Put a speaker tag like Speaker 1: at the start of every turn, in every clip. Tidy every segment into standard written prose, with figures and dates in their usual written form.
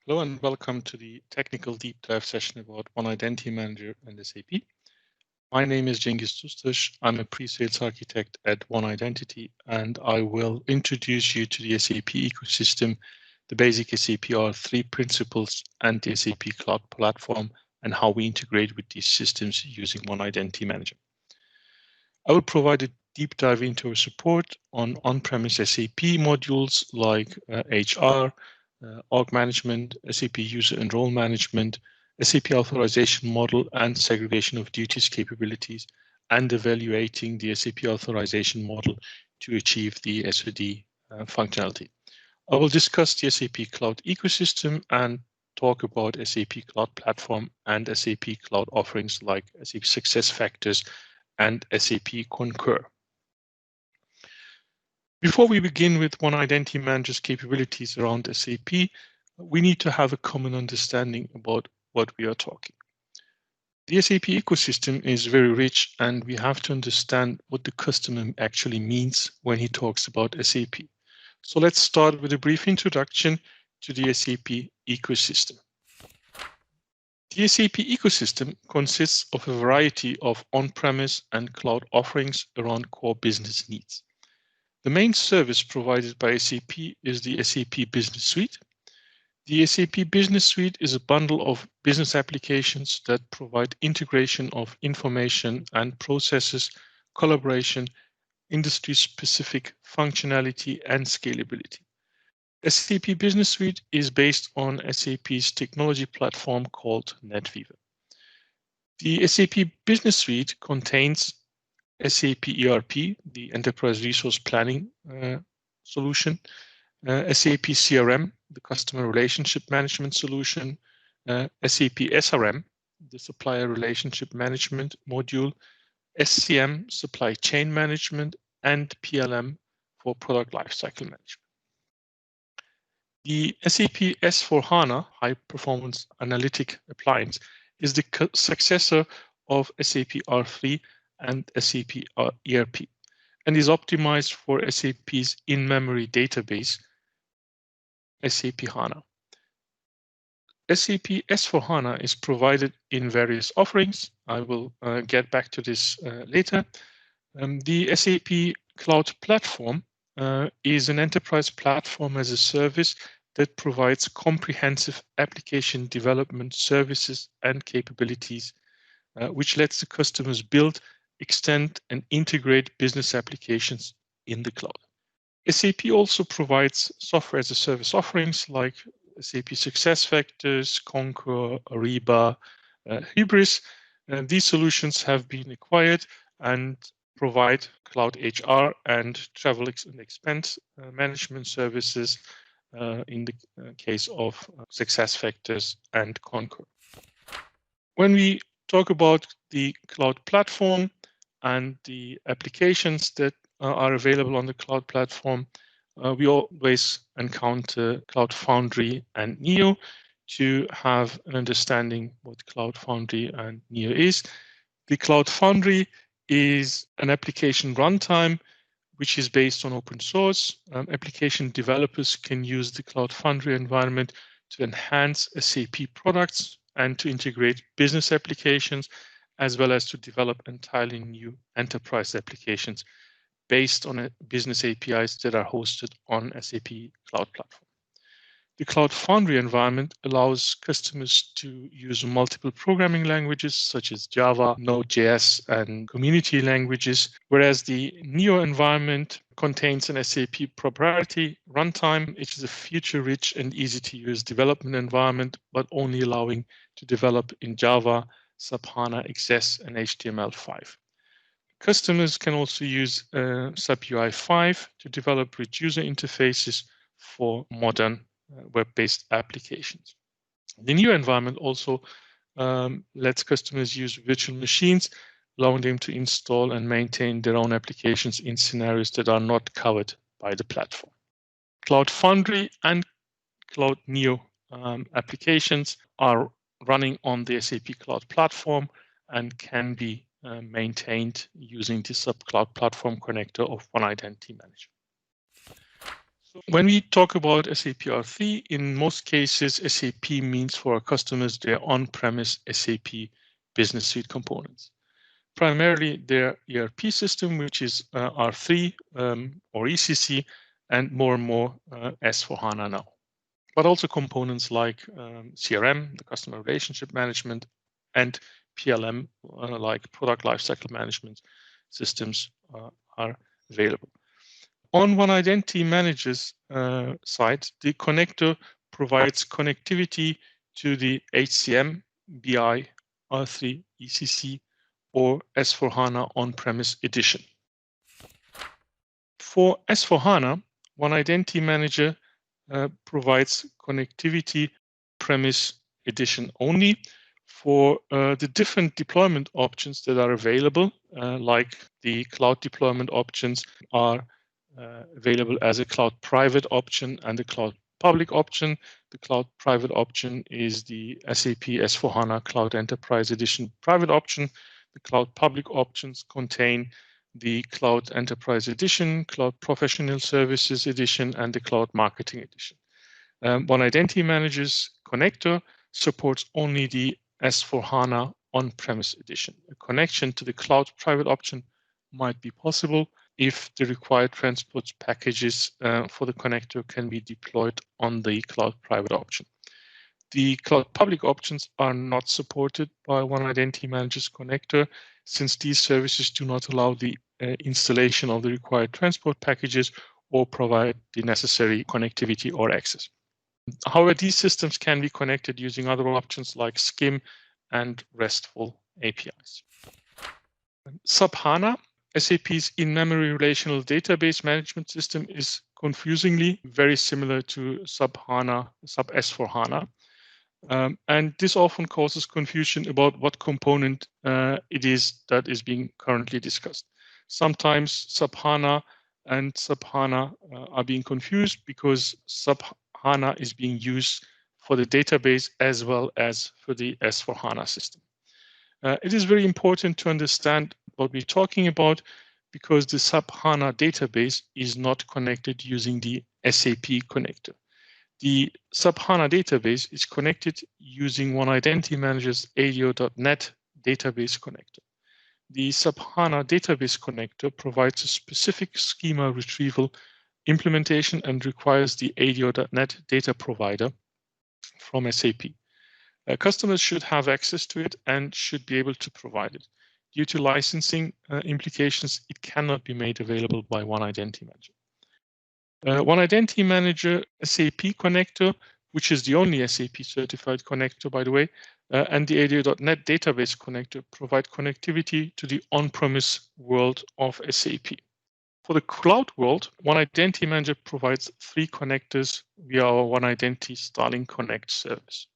Speaker 1: Hello and welcome to the technical deep dive session about One Identity Manager and SAP. My name is Cengiz Tustaş. I'm a pre-sales architect at One Identity, and I will introduce you to the SAP ecosystem, the basic SAP R3 principles, and the SAP Cloud Platform, and how we integrate with these systems using One Identity Manager. I will provide a deep dive into our support on on-premise SAP modules like HR, org management, SAP user and role management, SAP authorization model, and segregation of duties capabilities, and evaluating the SAP authorization model to achieve the SOD functionality. I will discuss the SAP Cloud ecosystem and talk about SAP Cloud Platform and SAP Cloud offerings like SAP SuccessFactors and SAP Concur. Before we begin with One Identity Manager's capabilities around SAP, we need to have a common understanding about what we are talking. The SAP ecosystem is very rich, and we have to understand what the customer actually means when he talks about SAP. So let's start with a brief introduction to the SAP ecosystem. The SAP ecosystem consists of a variety of on-premise and cloud offerings around core business needs. The main service provided by SAP is the SAP Business Suite. The SAP Business Suite is a bundle of business applications that provide integration of information and processes, collaboration, industry-specific functionality, and scalability. SAP Business Suite is based on SAP's technology platform called NetWeaver. The SAP Business Suite contains SAP ERP, the Enterprise Resource Planning solution, SAP CRM, the Customer Relationship Management solution, SAP SRM, the Supplier Relationship Management module, SCM, Supply Chain Management, and PLM for Product Lifecycle Management. The SAP S/4HANA High Performance Analytic Appliance is the successor of SAP R3 and SAP ERP, and is optimized for SAP's in-memory database, SAP HANA. SAP S/4HANA is provided in various offerings. I will get back to this later. The SAP Cloud Platform is an enterprise platform as a service that provides comprehensive application development services and capabilities, which lets the customers build, extend, and integrate business applications in the cloud. SAP also provides software as a service offerings like SAP SuccessFactors, Concur, Ariba, Hybris. These solutions have been acquired and provide cloud HR and travel and expense management services in the case of SuccessFactors and Concur. When we talk about the cloud platform and the applications that are available on the cloud platform, we always encounter Cloud Foundry and Neo. To have an understanding what Cloud Foundry and Neo is, the Cloud Foundry is an application runtime which is based on open source. Application developers can use the Cloud Foundry environment to enhance SAP products and to integrate business applications, as well as to develop entirely new enterprise applications based on business APIs that are hosted on SAP Cloud Platform. The Cloud Foundry environment allows customers to use multiple programming languages such as Java, Node.js, and community languages, whereas the Neo environment contains an SAP proprietary runtime. It is a feature-rich and easy-to-use development environment, but only allowing to develop in Java, SAP HANA, XS, and HTML5. Customers can also use SAP UI5 to develop rich user interfaces for modern web-based applications. The Neo environment also lets customers use virtual machines, allowing them to install and maintain their own applications in scenarios that are not covered by the platform. Cloud Foundry and Cloud Neo applications are running on the SAP Cloud Platform and can be maintained using the sub-cloud platform connector of One Identity Manager. When we talk about SAP R3, in most cases, SAP means for our customers their on-premise SAP Business Suite components. Primarily their ERP system, which is R3 or ECC, and more S4HANA now. But also components like CRM, the customer relationship management, and PLM, like product lifecycle management systems, are available. On OneIdentity Manager's side, the connector provides connectivity to the HCM, BI, R3, ECC, or S4HANA on-premise edition. For S4HANA, OneIdentity Manager provides connectivity premise edition only for the different deployment options that are available, like the cloud deployment options are available as a cloud private option and the cloud public option. The cloud private option is the SAP S4HANA Cloud Enterprise Edition private option. The cloud public options contain the Cloud Enterprise Edition, Cloud Professional Services Edition, and the Cloud Marketing Edition. OneIdentity Manager's connector supports only the S4HANA on-premise edition. A connection to the cloud private option might be possible if the required transport packages for the connector can be deployed on the cloud private option. The cloud public options are not supported by OneIdentity Manager's connector, since these services do not allow the installation of the required transport packages or provide the necessary connectivity or access. However, these systems can be connected using other options like SCIM and RESTful APIs. SAP HANA, SAP's in-memory relational database management system, is confusingly very similar to SAP S4HANA. And this often causes confusion about what component it is that is being currently discussed. Sometimes SAP HANA and SAP HANA are being confused because SAP HANA is being used for the database as well as for the S4HANA system. It is very important to understand what we're talking about because the SAP HANA database is not connected using the SAP connector. The SAP HANA database is connected using OneIdentity Manager's ADO.NET database connector. The SAP HANA database connector provides a specific schema retrieval implementation and requires the ADO.NET data provider from SAP. Customers should have access to it and should be able to provide it. Due to licensing implications, it cannot be made available by OneIdentity Manager. OneIdentity Manager SAP connector, which is the only SAP certified connector, by the way, and the ADO.NET database connector provide connectivity to the on-premise world of SAP. For the cloud world, OneIdentity Manager provides 3 connectors via our OneIdentity Starling Connect service.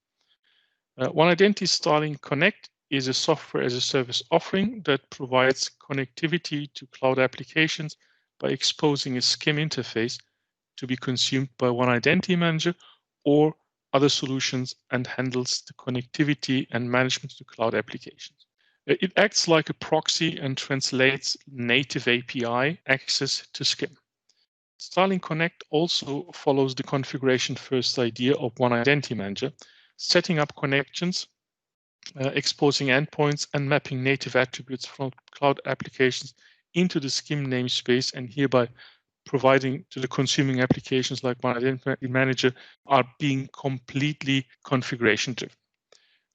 Speaker 1: OneIdentity Starling Connect is a software as a service offering that provides connectivity to cloud applications by exposing a SCIM interface to be consumed by OneIdentity Manager or other solutions and handles the connectivity and management to cloud applications. It acts like a proxy and translates native API access to SCIM. Starling Connect also follows the configuration first idea of OneIdentity Manager, setting up connections, exposing endpoints, and mapping native attributes from cloud applications into the SCIM namespace, and hereby providing to the consuming applications like OneIdentity Manager are being completely configuration driven.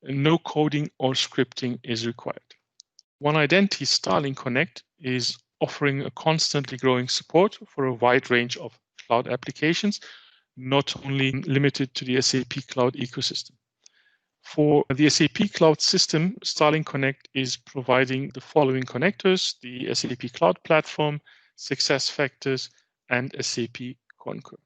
Speaker 1: No coding or scripting is required. OneIdentity Starling Connect is offering a constantly growing support for a wide range of cloud applications, not only limited to the SAP Cloud ecosystem. For the SAP Cloud system, Starling Connect is providing the following connectors: the SAP Cloud Platform, SuccessFactors, and SAP Concur.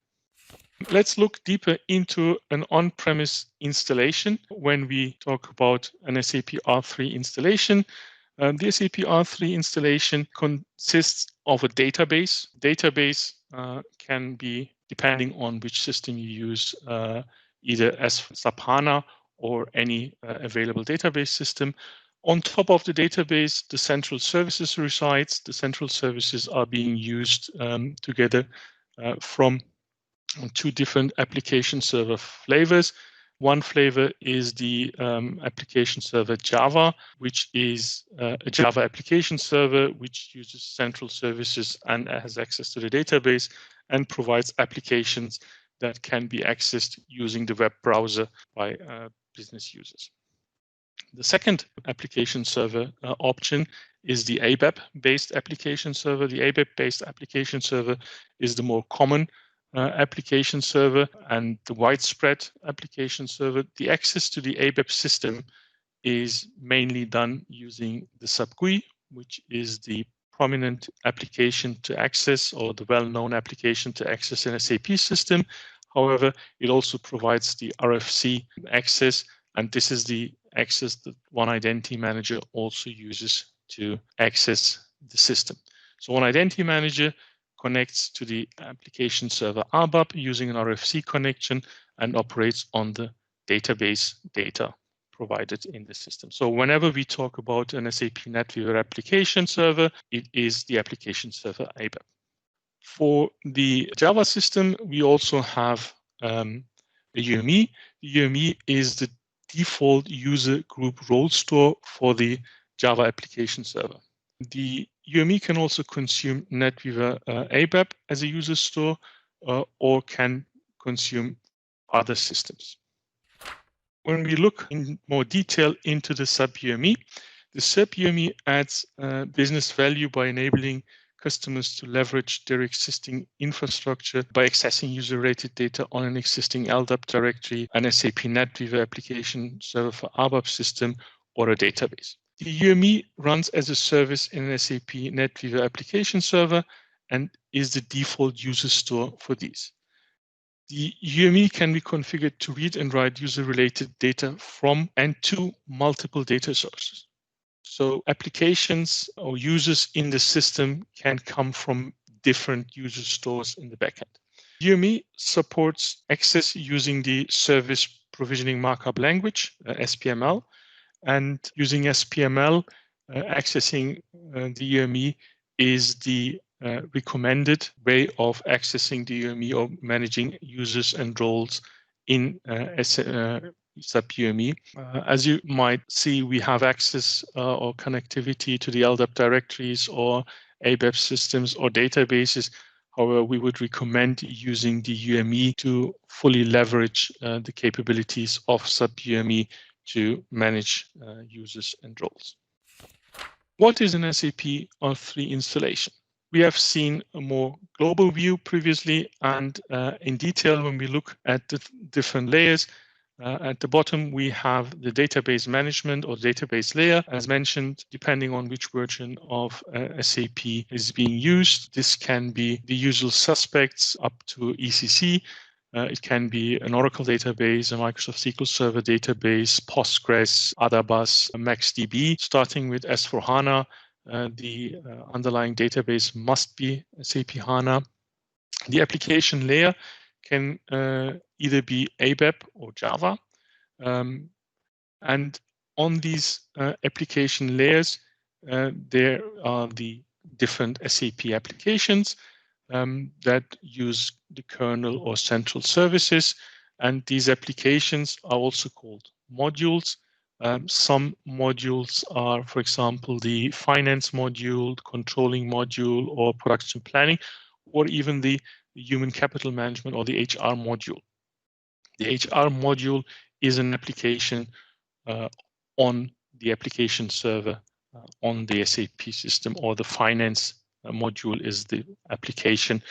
Speaker 1: Let's look deeper into an on-premise installation when we talk about an SAP R3 installation. The SAP R3 installation consists of a database. Database can be, depending on which system you use, either as SAP HANA or any available database system. On top of the database, the central services resides. The central services are being used together from two different application server flavors. One flavor is the application server Java, which is a Java application server which uses central services and has access to the database and provides applications that can be accessed using the web browser by business users. The second application server option is the ABAP-based application server. The ABAP-based application server is the more common application server and the widespread application server. The access to the ABAP system is mainly done using the SAP GUI, which is the prominent application to access, or the well-known application to access an SAP system. However, it also provides the RFC access, and this is the access that One Identity Manager also uses to access the system. So One Identity Manager connects to the application server ABAP using an RFC connection and operates on the database data provided in the system. So whenever we talk about an SAP NetWeaver application server, it is the application server ABAP. For the Java system, we also have a UME. The UME is the default user group role store for the Java application server. The UME can also consume NetWeaver ABAP as a user store or can consume other systems. When we look in more detail into the SAP UME, the SAP UME adds business value by enabling customers to leverage their existing infrastructure by accessing user-rated data on an existing LDAP directory, an SAP NetWeaver application server for ABAP system, or a database. The UME runs as a service in an SAP NetWeaver application server and is the default user store for these. The UME can be configured to read and write user-related data from and to multiple data sources. So applications or users in the system can come from different user stores in the backend. UME supports access using the Service Provisioning Markup Language, SPML, and using SPML, accessing the UME is the recommended way of accessing the UME or managing users and roles in SAP UME. As you might see, we have access or connectivity to the LDAP directories or ABAP systems or databases. However, we would recommend using the UME to fully leverage the capabilities of SAP UME to manage users and roles. What is an SAP R/3 installation? We have seen a more global view previously, and in detail when we look at the different layers. At the bottom, we have the database management or database layer. As mentioned, depending on which version of SAP is being used, this can be the usual suspects up to ECC. It can be an Oracle database, a Microsoft SQL Server database, Postgres, Adabas, MaxDB. Starting with S/4HANA, the underlying database must be SAP HANA. The application layer can either be ABAP or Java. And on these application layers, there are the different SAP applications that use the kernel or central services. And these applications are also called modules. Some modules are, for example, the finance module, controlling module, or production planning, or even the human capital management or the HR module. The HR module is an application on the application server on the SAP system, or the finance module is the application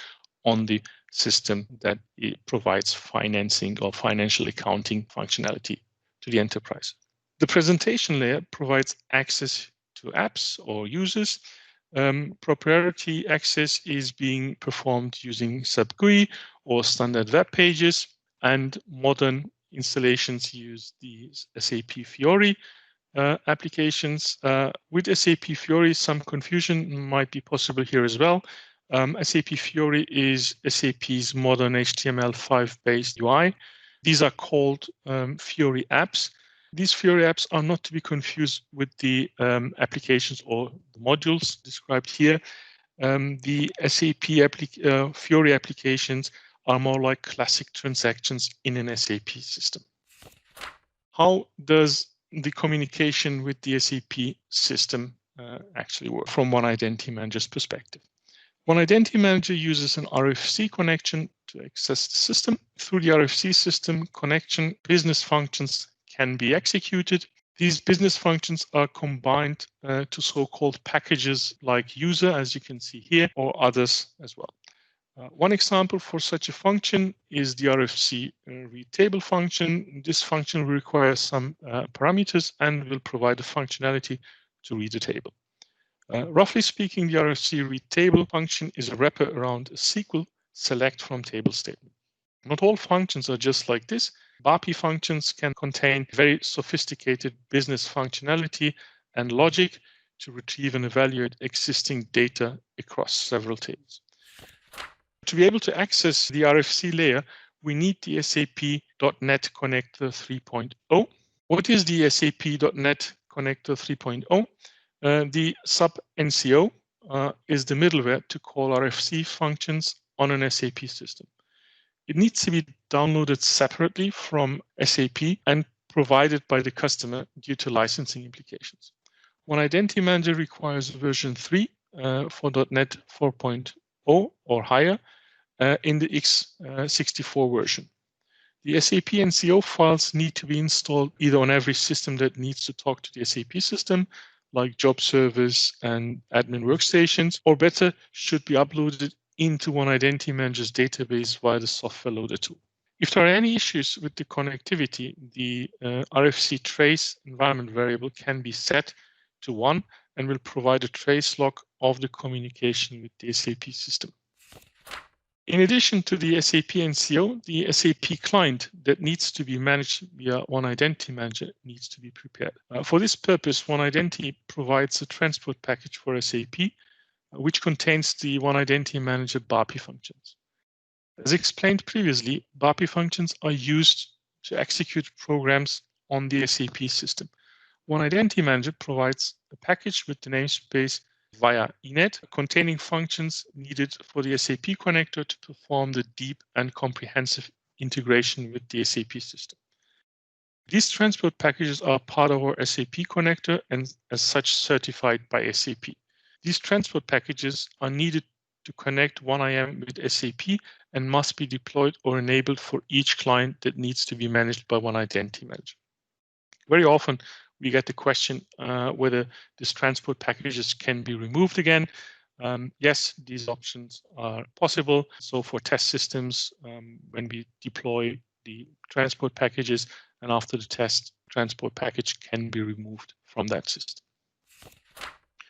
Speaker 1: on the system that it provides financing or financial accounting functionality to the enterprise. The presentation layer provides access to apps or users. Proprietary access is being performed using SAP GUI or standard web pages, and modern installations use the SAP Fiori applications. With SAP Fiori, some confusion might be possible here as well. SAP Fiori is SAP's modern HTML5 based UI. These are called Fiori apps. These Fiori apps are not to be confused with the applications or the modules described here. The SAP Fiori applications are more like classic transactions in an SAP system. How does the communication with the SAP system actually work from One Identity Manager's perspective? One Identity Manager uses an RFC connection to access the system. Through the RFC system connection, business functions can be executed. These business functions are combined to so-called packages like user, as you can see here, or others as well. One example for such a function is the RFC read table function. This function will require some parameters and will provide the functionality to read the table. Roughly speaking, the RFC read table function is a wrapper around a SQL select from table statement. Not all functions are just like this. BAPI functions can contain very sophisticated business functionality and logic to retrieve and evaluate existing data across several tables. To be able to access the RFC layer, we need the SAP.NET Connector 3.0. What is the SAP.NET Connector 3.0? The sub-NCO is the middleware to call RFC functions on an SAP system. It needs to be downloaded separately from SAP and provided by the customer due to licensing implications. One Identity Manager requires version 3 for .NET 4.0 or higher in the x64 version. The SAP NCO files need to be installed either on every system that needs to talk to the SAP system, like job servers and admin workstations, or better, should be uploaded into One Identity Manager's database via the software loader tool. If there are any issues with the connectivity, the RFC trace environment variable can be set to 1 and will provide a trace log of the communication with the SAP system. In addition to the SAP NCO, the SAP client that needs to be managed via One Identity Manager needs to be prepared. For this purpose, One Identity provides a transport package for SAP, which contains the One Identity Manager BAPI functions. As explained previously, BAPI functions are used to execute programs on the SAP system. One Identity Manager provides a package with the namespace via eNet containing functions needed for the SAP connector to perform the deep and comprehensive integration with the SAP system. These transport packages are part of our SAP connector and as such certified by SAP. These transport packages are needed to connect OneIM with SAP and must be deployed or enabled for each client that needs to be managed by One Identity Manager. Very often, we get the question whether these transport packages can be removed again. Yes, these options are possible. So for test systems, when we deploy the transport packages and after the test, transport package can be removed from that system.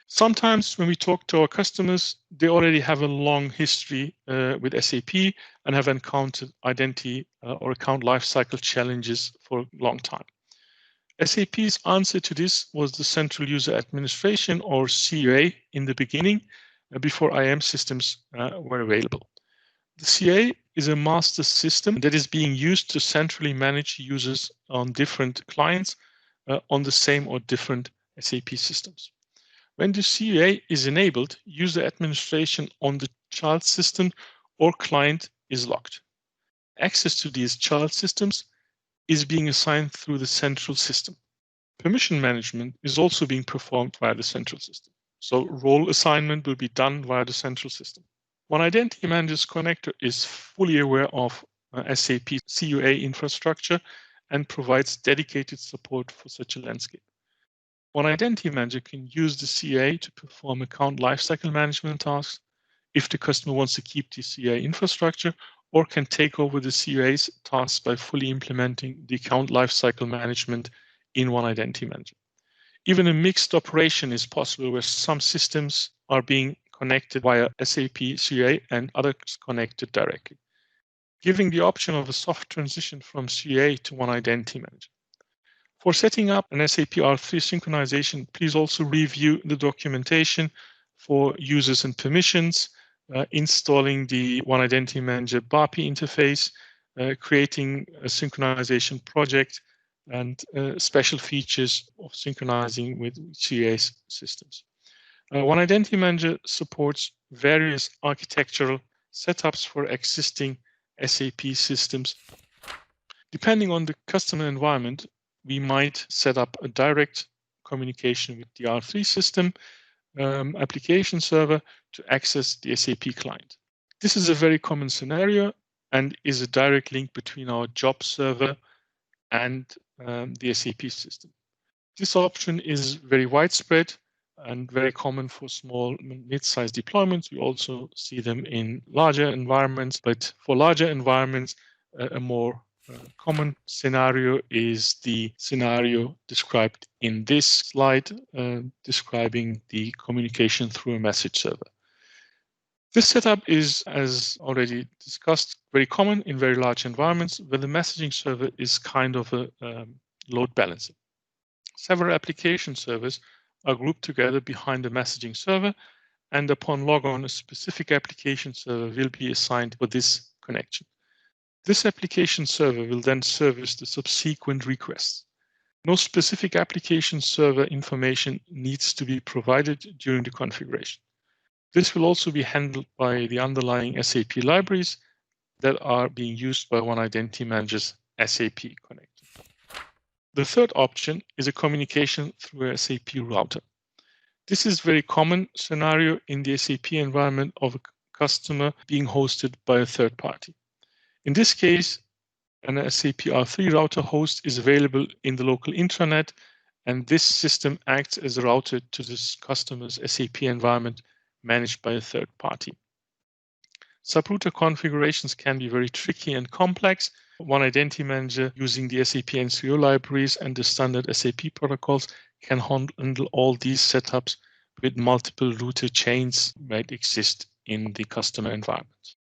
Speaker 1: Sometimes when we talk to our customers, they already have a long history with SAP and have encountered identity or account lifecycle challenges for a long time. SAP's answer to this was the Central User Administration, or CUA, in the beginning, before IAM systems were available. The CUA is a master system that is being used to centrally manage users on different clients on the same or different SAP systems. When the CUA is enabled, user administration on the child system or client is locked. Access to these child systems is being assigned through the central system. Permission management is also being performed via the central system. So role assignment will be done via the central system. One Identity Manager's connector is fully aware of SAP CUA infrastructure and provides dedicated support for such a landscape. One Identity Manager can use the CUA to perform account lifecycle management tasks if the customer wants to keep the CUA infrastructure, or can take over the CUA's tasks by fully implementing the account lifecycle management in One Identity Manager. Even a mixed operation is possible where some systems are being connected via SAP CUA and others connected directly, giving the option of a soft transition from CUA to One Identity Manager. For setting up an SAP R3 synchronization, please also review the documentation for users and permissions, installing the One Identity Manager BAPI interface, creating a synchronization project, and special features of synchronizing with CUA systems. One Identity Manager supports various architectural setups for existing SAP systems. Depending on the customer environment, we might set up a direct communication with the R3 system application server to access the SAP client. This is a very common scenario and is a direct link between our job server and the SAP system. This option is very widespread and very common for small mid-sized deployments. We also see them in larger environments, but for larger environments, a more common scenario is the scenario described in this slide, describing the communication through a message server. This setup is, as already discussed, very common in very large environments where the messaging server is kind of a load balancer. Several application servers are grouped together behind the messaging server, and upon logon, a specific application server will be assigned for this connection. This application server will then service the subsequent requests. No specific application server information needs to be provided during the configuration. This will also be handled by the underlying SAP libraries that are being used by One Identity Manager's SAP connector. The third option is a communication through a SAP router. This is a very common scenario in the SAP environment of a customer being hosted by a third party. In this case, an SAP R3 router host is available in the local intranet, and this system acts as a router to this customer's SAP environment managed by a third party. Subrouter configurations can be very tricky and complex. One Identity Manager, using the SAP NCO libraries and the standard SAP protocols, can handle all these setups with multiple router chains that exist in the customer environment.